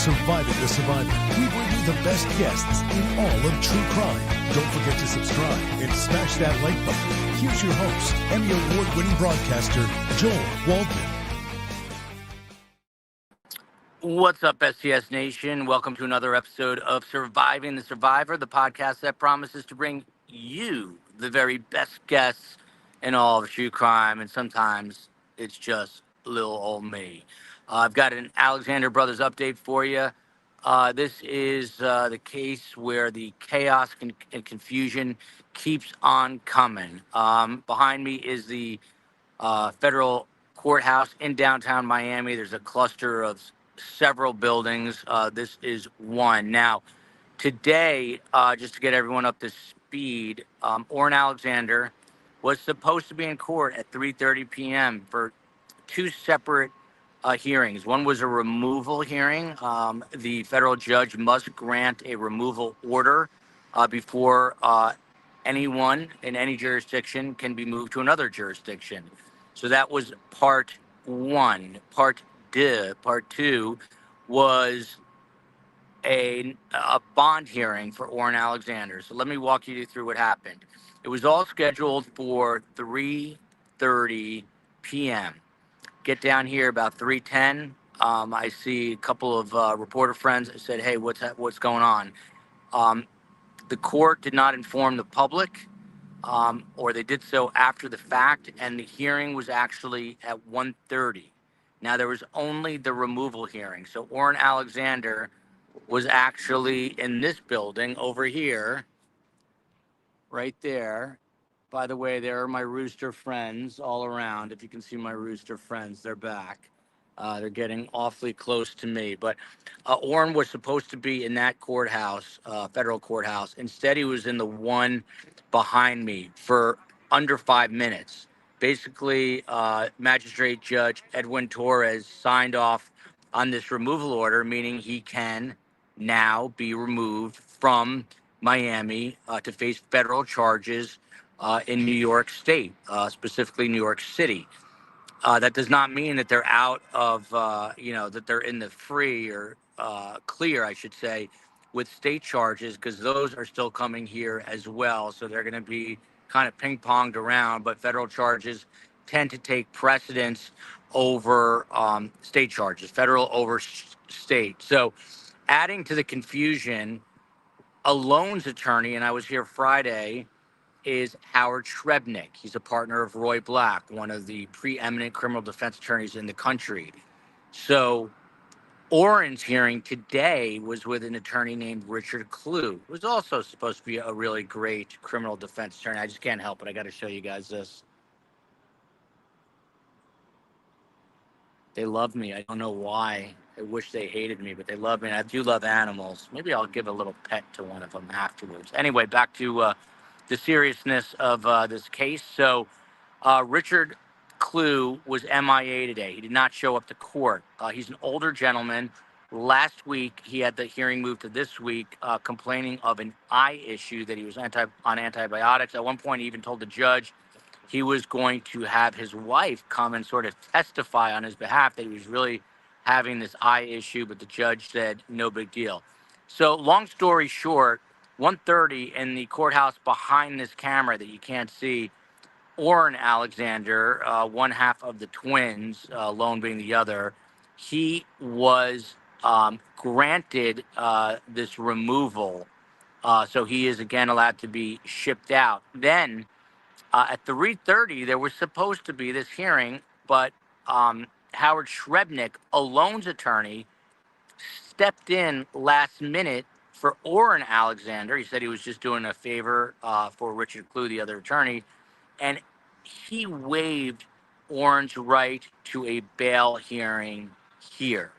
Surviving the Survivor. We bring you the best guests in all of true crime. Don't forget to subscribe and smash that like button. Here's your host, Emmy Award-winning broadcaster, Joel Waldman. What's up, STS Nation? Welcome to another episode of Surviving the Survivor, the podcast that promises to bring you the very best guests in all of true crime, and sometimes it's just little old me. I've got an Alexander Brothers update for you. This is the case where the chaos and confusion keeps on coming. Behind me is the federal courthouse in downtown Miami. There's a cluster of several buildings. This is one. Now, today, just to get everyone up to speed, Oren Alexander was supposed to be in court at 3:30 p.m. for two separate hearings. One was a removal hearing. The federal judge must grant a removal order before anyone in any jurisdiction can be moved to another jurisdiction. So that was part one. Part two was a bond hearing for Oren Alexander. So let me walk you through what happened. It was all scheduled for 3:30 p.m. Get down here about 3:10. I see a couple of reporter friends that said, "Hey, what's going on?" The court did not inform the public, or they did so after the fact, and the hearing was actually at 1:30. Now, there was only the removal hearing. So Oren Alexander was actually in this building over here, right there. By the way, there are my rooster friends all around. If you can see my rooster friends, they're back. They're getting awfully close to me. But Oren was supposed to be in that courthouse, federal courthouse. Instead, he was in the one behind me for under 5 minutes. Basically, Magistrate Judge Edwin Torres signed off on this removal order, meaning he can now be removed from Miami to face federal charges in New York State, specifically New York City. That does not mean that they're out of, that they're in the free or clear, I should say, with state charges, because those are still coming here as well. So they're going to be kind of ping-ponged around, but federal charges tend to take precedence over state charges, federal over state. So adding to the confusion, a loans attorney, and I was here Friday, is Howard Shrebnick. He's a partner of Roy Black, one of the preeminent criminal defense attorneys in the country. So Oren's hearing today was with an attorney named Richard Clue, who's also supposed to be a really great criminal defense attorney. I just can't help it. I got to show you guys this. They love me. I don't know why. I wish they hated me, but they love me. And I do love animals. Maybe I'll give a little pet to one of them afterwards. Anyway, back to the seriousness of this case. So Richard Clue was MIA today. He did not show up to court. He's an older gentleman. Last week, he had the hearing moved to this week, complaining of an eye issue, that he was on antibiotics. At one point, he even told the judge he was going to have his wife come and sort of testify on his behalf that he was really having this eye issue, but the judge said no big deal. So long story short, 1:30 in the courthouse behind this camera that you can't see, Oren Alexander, one half of the twins, Lone being the other, he was granted this removal. So he is again allowed to be shipped out. Then at 3:30, there was supposed to be this hearing, but Howard Shrebnick, a loans attorney, stepped in last minute for Oren Alexander. He said he was just doing a favor for Richard Clue, the other attorney, and he waived Oren's right to a bail hearing here.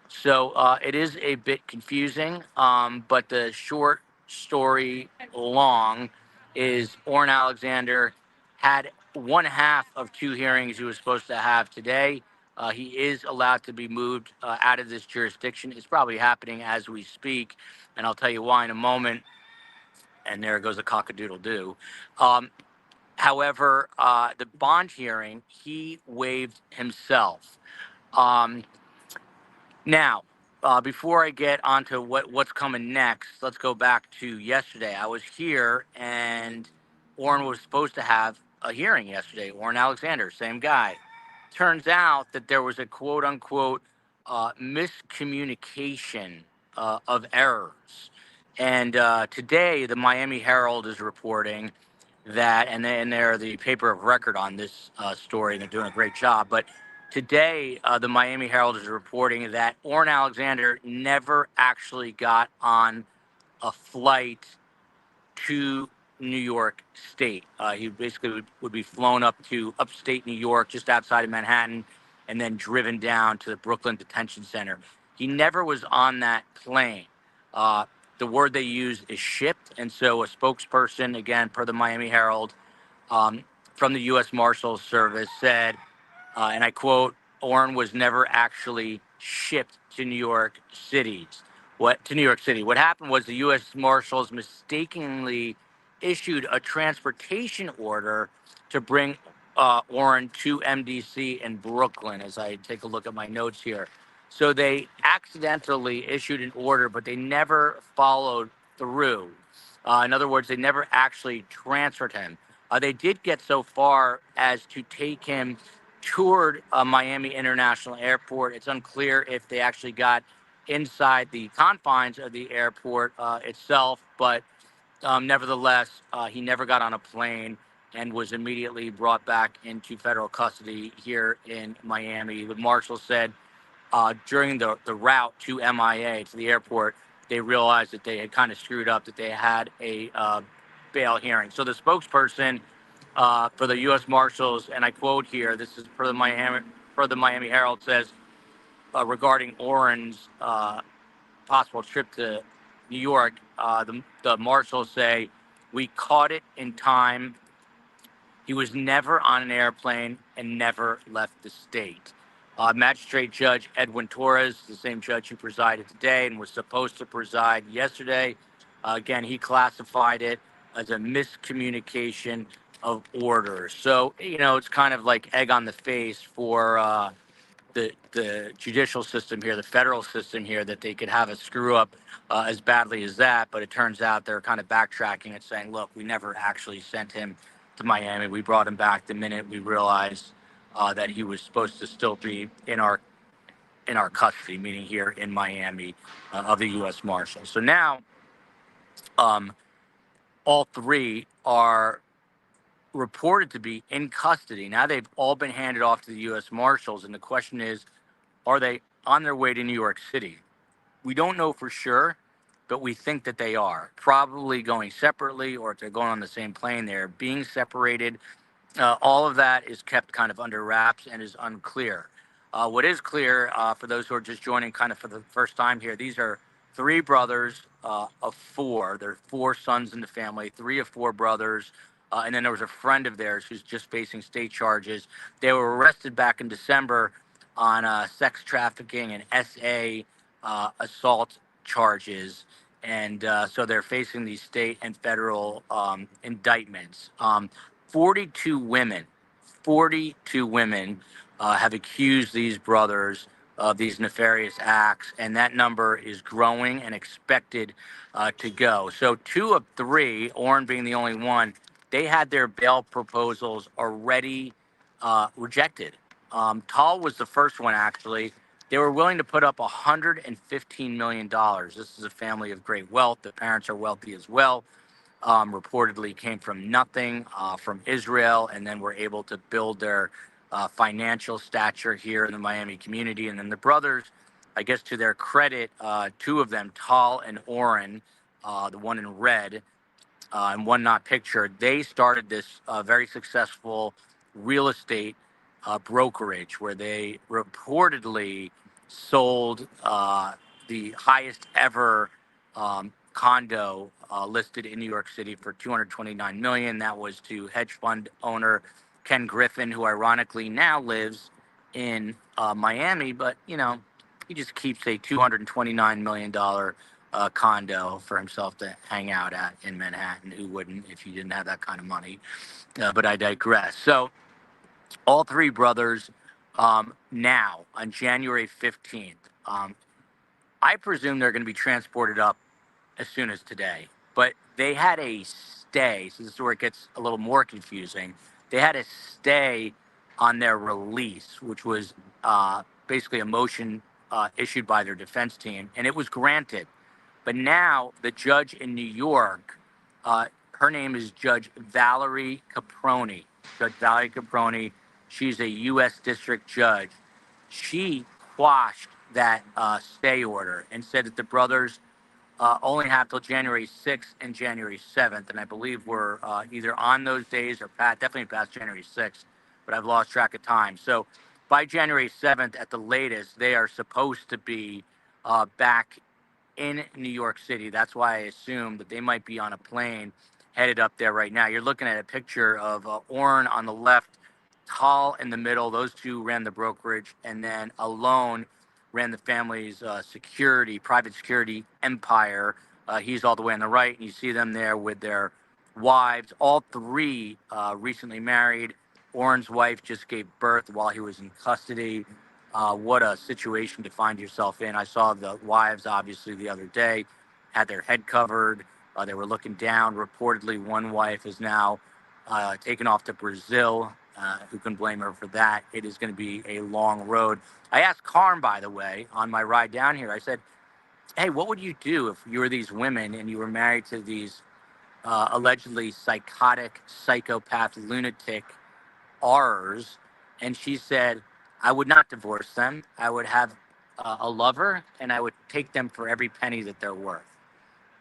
So it is a bit confusing, but the short story long is Oren Alexander had one half of two hearings he was supposed to have today. He is allowed to be moved out of this jurisdiction. It's probably happening as we speak, and I'll tell you why in a moment. And there goes a cock-a-doodle-doo. However, the bond hearing, he waived himself. Now, before I get onto what's coming next, let's go back to yesterday. I was here, and Oren was supposed to have a hearing yesterday. Oren Alexander, same guy. Turns out that there was a quote unquote miscommunication of errors. And today, the Miami Herald is reporting that, and they're the paper of record on this story, and they're doing a great job. But today, the Miami Herald is reporting that Oren Alexander never actually got on a flight to New York State. He basically would be flown up to upstate New York, just outside of Manhattan, and then driven down to the Brooklyn Detention Center. He never was on that plane. Uh, the word they use is shipped, and so a spokesperson, again, per the Miami Herald, um, from the U.S. Marshals Service said, and I quote, Oren was never actually shipped to New York City. What happened was the U.S. Marshals mistakenly issued a transportation order to bring Oren to MDC in Brooklyn, as I take a look at my notes here. So they accidentally issued an order, but they never followed through. In other words, they never actually transferred him. They did get so far as to take him toward Miami International Airport. It's unclear if they actually got inside the confines of the airport itself, but nevertheless, he never got on a plane and was immediately brought back into federal custody here in Miami. The marshal said during the route to MIA, to the airport, they realized that they had kind of screwed up, that they had a bail hearing. So the spokesperson for the U.S. Marshals, and I quote here, this is per the Miami Herald, says regarding Oren's possible trip to New York, the marshals say, we caught it in time. He was never on an airplane and never left the state. Magistrate Judge Edwin Torres, the same judge who presided today and was supposed to preside yesterday, again, he classified it as a miscommunication of orders. So, it's kind of like egg on the face for the judicial system here, the federal system here, that they could have a screw up as badly as that. But it turns out they're kind of backtracking and saying, look, we never actually sent him to Miami. We brought him back the minute we realized that he was supposed to still be in our custody, meaning here in Miami, of the U.S. Marshals. So now, all three are reported to be in custody. Now they've all been handed off to the U.S. Marshals, and the question is, are they on their way to New York City? We don't know for sure, but we think that they are. Probably going separately, or if they're going on the same plane, they're being separated. All of that is kept kind of under wraps and is unclear. What is clear, for those who are just joining kind of for the first time here, these are three brothers of four. There are four sons in the family, three of four brothers. And then there was a friend of theirs who's just facing state charges. They were arrested back in December on sex trafficking and SA assault charges. And so they're facing these state and federal indictments. 42 women, 42 women have accused these brothers of these nefarious acts, and that number is growing and expected to go. So two of three, Oren being the only one, they had their bail proposals already rejected. Tal was the first one, actually. They were willing to put up $115 million. This is a family of great wealth. The parents are wealthy as well. Reportedly came from nothing, from Israel, and then were able to build their financial stature here in the Miami community. And then the brothers, I guess to their credit, two of them, Tal and Oren, the one in red, and one not pictured, they started this very successful real estate brokerage where they reportedly sold the highest ever condo listed in New York City for $229 million. That was to hedge fund owner Ken Griffin, who ironically now lives in Miami, but he just keeps a $229 million condo for himself to hang out at in Manhattan. Who wouldn't if he didn't have that kind of money? But I digress. So all three brothers now on January 15th. I presume they're going to be transported up as soon as today. But they had a stay. So this is where it gets a little more confusing. They had a stay on their release, which was basically a motion issued by their defense team, and it was granted. But now the judge in New York, her name is Judge Valerie Caproni. Judge Valerie Caproni, she's a U.S. District Judge. She quashed that stay order and said that the brothers only have till January 6th and January 7th. And I believe we're either on those days or definitely past January 6th, but I've lost track of time. So by January 7th at the latest, they are supposed to be back in New York City. That's why I assume that they might be on a plane headed up there right now. You're looking at a picture of Oren on the left, Tal in the middle. Those two ran the brokerage, and then Alon ran the family's private security empire. He's all the way on the right, and you see them there with their wives. All three recently married. Oren's wife just gave birth while he was in custody. What a situation to find yourself in. I saw the wives, obviously, the other day, had their head covered. They were looking down. Reportedly, one wife is now taken off to Brazil. Who can blame her for that? It is going to be a long road. I asked Carm, by the way, on my ride down here, I said, hey, what would you do if you were these women and you were married to these allegedly psychotic, psychopath, lunatic R's? And she said, I would not divorce them. I would have a lover, and I would take them for every penny that they're worth.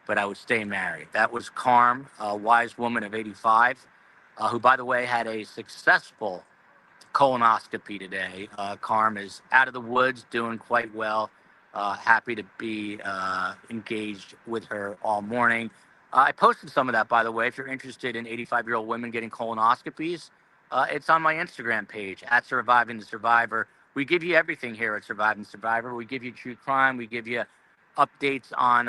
But I would stay married. That was Carm, a wise woman of 85, who, by the way, had a successful colonoscopy today. Carm is out of the woods, doing quite well. Happy to be engaged with her all morning. I posted some of that, by the way. If you're interested in 85-year-old women getting colonoscopies, it's on my Instagram page, at Surviving the Survivor. We give you everything here at Surviving the Survivor. We give you true crime. We give you updates on,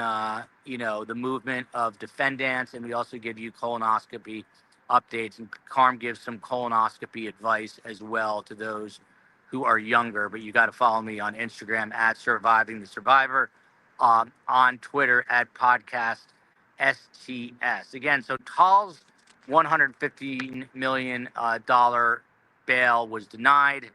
the movement of defendants, and we also give you colonoscopy updates. And Carm gives some colonoscopy advice as well to those who are younger. But you got to follow me on Instagram at Surviving the Survivor, on Twitter at Podcast STS. Again, so Tal's $115 million bail was denied.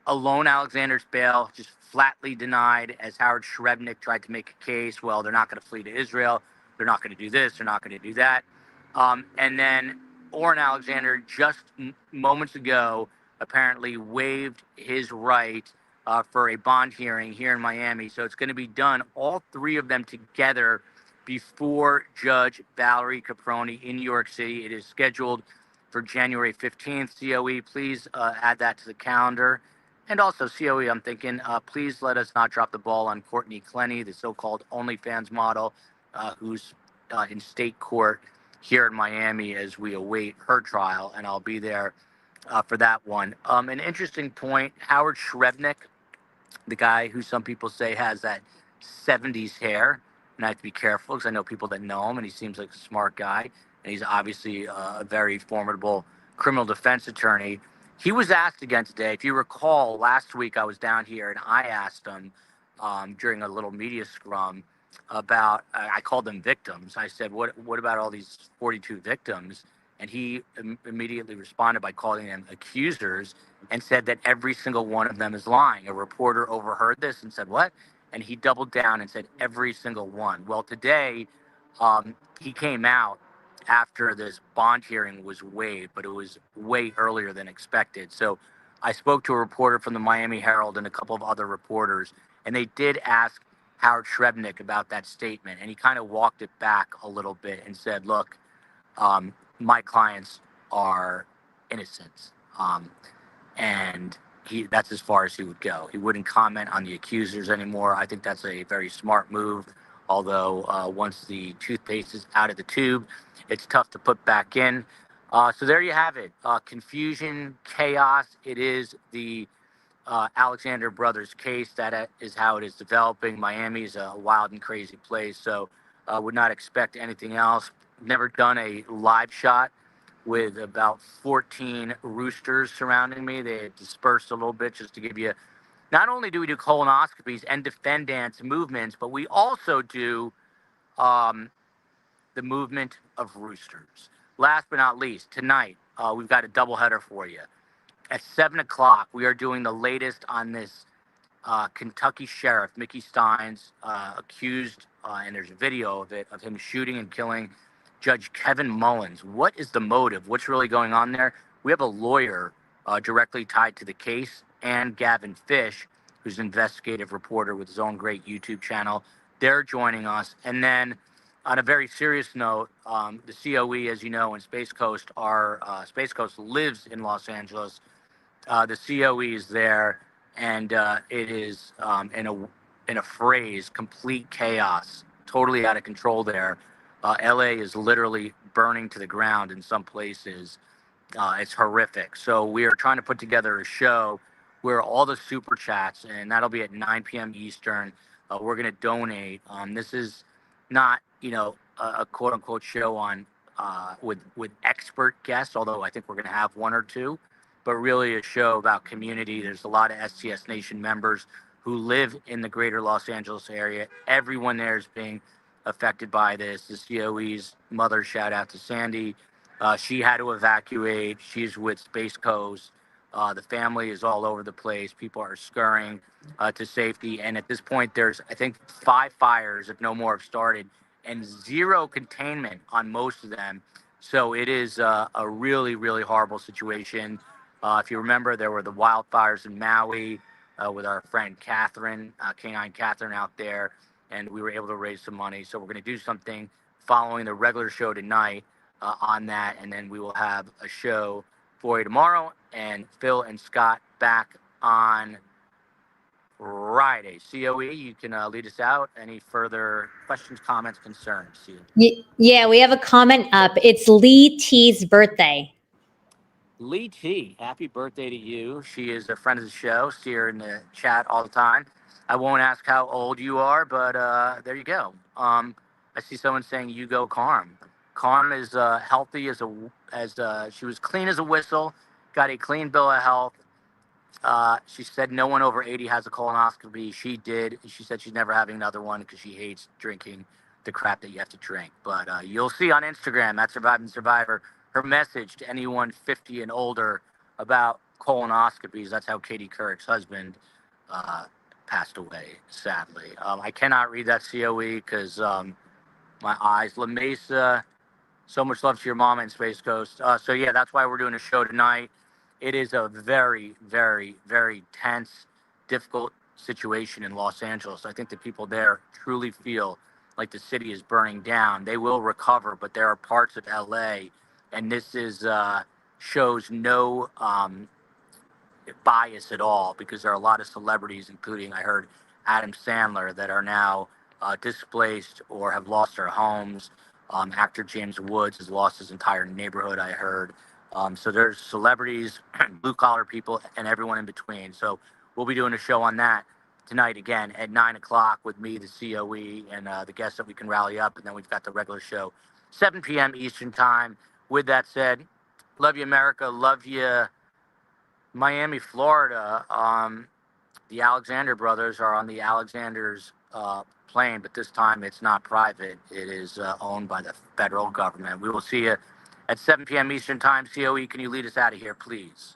Alon Alexander's bail just flatly denied, as Howard Shrebnick tried to make a case. Well, they're not going to flee to Israel. They're not going to do this. They're not going to do that. And then Oren Alexander just moments ago apparently waived his right for a bond hearing here in Miami. So it's going to be done, all three of them together, before Judge Valerie Caproni in New York City. It is scheduled for January 15th. COE, please add that to the calendar. And also, COE, I'm thinking, please let us not drop the ball on Courtney Clenny, the so-called OnlyFans model, who's in state court here in Miami as we await her trial, and I'll be there for that one. An interesting point, Howard Shrebnick, the guy who some people say has that 70s hair, and I have to be careful because I know people that know him, and he seems like a smart guy, and he's obviously a very formidable criminal defense attorney. He was asked again today. If you recall, last week I was down here, and I asked him during a little media scrum about, I called them victims. I said, what about all these 42 victims? And he immediately responded by calling them accusers and said that every single one of them is lying. A reporter overheard this and said, what? And he doubled down and said every single one. Well, today he came out after this bond hearing was waived, but it was way earlier than expected. So I spoke to a reporter from the Miami Herald and a couple of other reporters, and they did ask Howard Shrebnick about that statement, and he kind of walked it back a little bit and said, look, my clients are innocent. And that's as far as he would go. He wouldn't comment on the accusers anymore. I think that's a very smart move, although once the toothpaste is out of the tube, it's tough to put back in. So there you have it. Confusion, chaos. It is the Alexander brothers case. That is how it is developing. Miami is a wild and crazy place, so would not expect anything else. Never done a live shot with about 14 roosters surrounding me. They had dispersed a little bit just to give you not only do we do colonoscopies and defendants movements, but we also do um, the movement of roosters. Last but not least, tonight we've got a doubleheader for you. At 7 o'clock, we are doing the latest on this Kentucky sheriff, Mickey Steins, accused, and there's a video of it, of him shooting and killing Judge Kevin Mullins. What is the motive? What's really going on there? We have a lawyer directly tied to the case, and Gavin Fish, who's an investigative reporter with his own great YouTube channel. They're joining us. And then on a very serious note, the COE, as you know, in Space Coast, Space Coast lives in Los Angeles. The COE is there, and it is, in a phrase, complete chaos, totally out of control there. LA is literally burning to the ground in some places. It's horrific. So we are trying to put together a show where all the super chats, and that'll be at 9 p.m. Eastern. We're going to donate. This is not, a quote unquote show on with expert guests, although I think we're going to have one or two, but really a show about community. There's a lot of STS Nation members who live in the greater Los Angeles area. Everyone there is being affected by this. The COE's mother, shout out to Sandy. She had to evacuate. She's with Space Coast. The family is all over the place. People are scurrying to safety. And at this point, there's, I think, 5 fires, if no more, have started, and 0 containment on most of them. So it is a really, really horrible situation. If you remember, there were the wildfires in Maui with our friend Catherine, Canine Catherine out there, and we were able to raise some money. So we're going to do something following the regular show tonight on that, and then we will have a show for you tomorrow, and Phil and Scott back on Friday. COE, you can lead us out. Any further questions, comments, concerns? Yeah, we have a comment up. It's Lee T's birthday. Lee T, happy birthday to you. She is a friend of the show. See her in the chat all the time. I won't ask how old you are, but there you go. I see someone saying you go Carm. Carm is healthy as she was clean as a whistle, got a clean bill of health. She said no one over 80 has a colonoscopy. She did. She said she's never having another one because she hates drinking the crap that you have to drink. But you'll see on Instagram at Surviving Survivor her message to anyone 50 and older about colonoscopies. That's how Katie Couric's husband passed away, sadly. I cannot read that COE because my eyes. La Mesa, so much love to your mama in Space Coast. So yeah, that's why we're doing a show tonight. It is a very, very, very tense, difficult situation in Los Angeles. I think the people there truly feel like the city is burning down. They will recover, but there are parts of LA, and this is shows no bias at all, because there are a lot of celebrities, including, I heard, Adam Sandler, that are now displaced or have lost their homes. Actor James Woods has lost his entire neighborhood, I heard. So there's celebrities, blue collar people, and everyone in between. So we'll be doing a show on that tonight again at 9 o'clock with me, the COE, and the guests that we can rally up. And then we've got the regular show, 7 p.m. Eastern time. With that said, love you, America. Love you, Miami, Florida. The Alexander brothers are on the Alexander's plane, but this time it's not private. It is owned by the federal government. We will see you at 7 p.m. Eastern time. COE, can you lead us out of here, please?